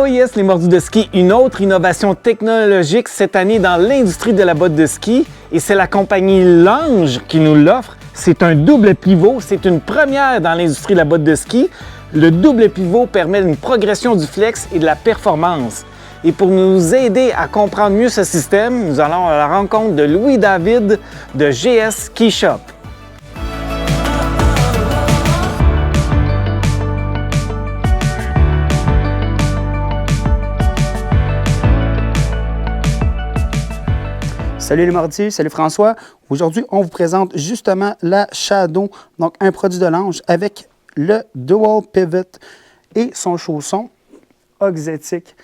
yes, les mordus de ski, une autre innovation technologique cette année dans l'industrie de la botte de ski et c'est la compagnie Lange qui nous l'offre. C'est un double pivot, c'est une première dans l'industrie de la botte de ski. Le double pivot permet une progression du flex et de la performance. Et pour nous aider à comprendre mieux ce système, nous allons à la rencontre de Louis-David de GS Ski Shop. Salut les mordus, salut François. Aujourd'hui, on vous présente justement la Shadow, donc un produit de Lange avec le Dual Pivot et son chausson Oxetic.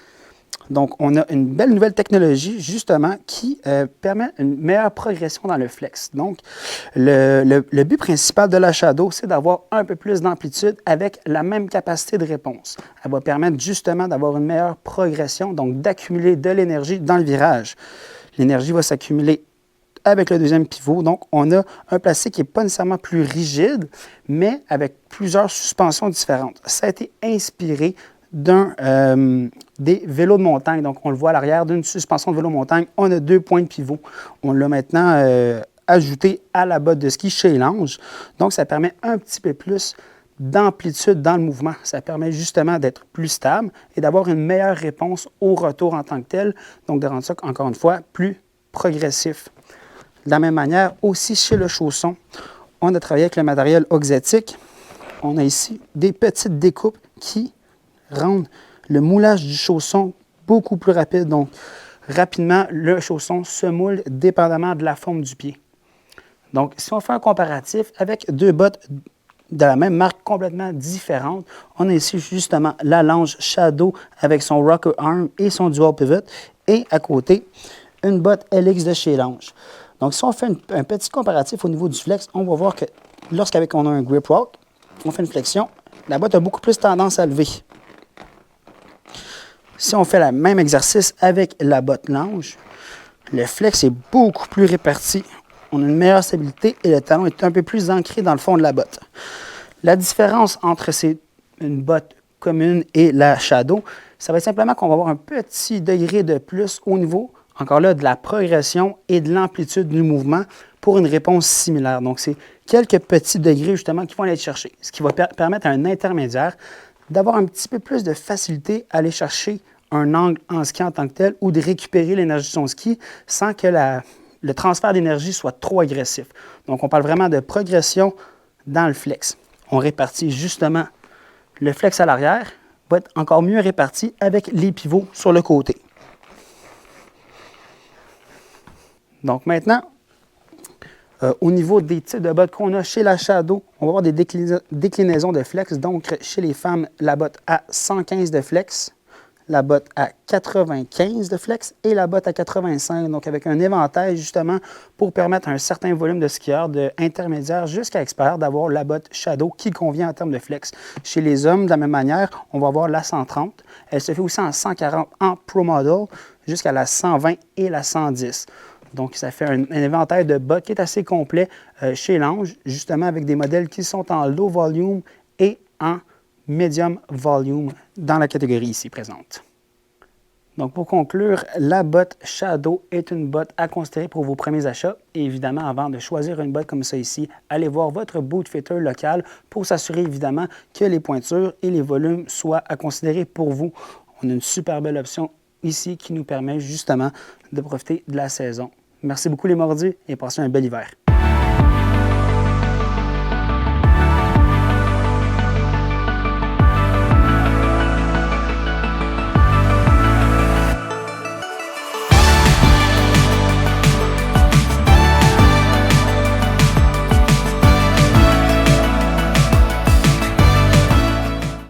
Donc, on a une belle nouvelle technologie justement qui permet une meilleure progression dans le flex. Donc, le but principal de la Shadow, c'est d'avoir un peu plus d'amplitude avec la même capacité de réponse. Elle va permettre justement d'avoir une meilleure progression, donc d'accumuler de l'énergie dans le virage. L'énergie va s'accumuler avec le deuxième pivot. Donc, on a un plastique qui n'est pas nécessairement plus rigide, mais avec plusieurs suspensions différentes. Ça a été inspiré des vélos de montagne. Donc, on le voit à l'arrière d'une suspension de vélo de montagne. On a 2 points de pivot. On l'a maintenant ajouté à la botte de ski chez Lange. Donc, ça permet un petit peu plus d'amplitude dans le mouvement. Ça permet justement d'être plus stable et d'avoir une meilleure réponse au retour en tant que tel. Donc, de rendre ça, encore une fois, plus progressif. De la même manière, aussi chez le chausson, on a travaillé avec le matériel Oxetic. On a ici des petites découpes qui rendent le moulage du chausson beaucoup plus rapide. Donc, rapidement, le chausson se moule dépendamment de la forme du pied. Donc, si on fait un comparatif avec deux bottes de la même marque complètement différente, on a ici justement la Lange Shadow avec son rocker arm et son dual pivot. Et à côté, une botte LX de chez Lange. Donc, si on fait un petit comparatif au niveau du flex, on va voir que lorsqu'avec on a un grip walk, on fait une flexion, la botte a beaucoup plus tendance à lever. Si on fait le même exercice avec la botte Lange, le flex est beaucoup plus réparti. On a une meilleure stabilité et le talon est un peu plus ancré dans le fond de la botte. La différence entre une botte commune et la Shadow, ça va être simplement qu'on va avoir un petit degré de plus au niveau, encore là, de la progression et de l'amplitude du mouvement pour une réponse similaire. Donc, c'est quelques petits degrés justement qui vont aller chercher, ce qui va permettre à un intermédiaire d'avoir un petit peu plus de facilité à aller chercher un angle en ski en tant que tel ou de récupérer l'énergie de son ski sans que le transfert d'énergie soit trop agressif. Donc, on parle vraiment de progression dans le flex. On répartit justement le flex à l'arrière, va être encore mieux réparti avec les pivots sur le côté. Donc maintenant, au niveau des types de bottes qu'on a chez la Shadow, on va avoir des déclinaisons de flex. Donc, chez les femmes, la botte à 115 de flex, la botte à 95 de flex et la botte à 85. Donc, avec un éventail, justement, pour permettre à un certain volume de skieurs, de intermédiaire jusqu'à expert, d'avoir la botte Shadow qui convient en termes de flex. Chez les hommes, de la même manière, on va avoir la 130. Elle se fait aussi en 140 en Pro Model jusqu'à la 120 et la 110. Donc, ça fait un éventail de bottes qui est assez complet chez Lange, justement avec des modèles qui sont en low volume et en medium volume dans la catégorie ici présente. Donc, pour conclure, la botte Shadow est une botte à considérer pour vos premiers achats. Et évidemment, avant de choisir une botte comme ça ici, allez voir votre boot fitter local pour s'assurer évidemment que les pointures et les volumes soient à considérer pour vous. On a une super belle option ici qui nous permet justement de profiter de la saison. Merci beaucoup les mordus et passez un bel hiver.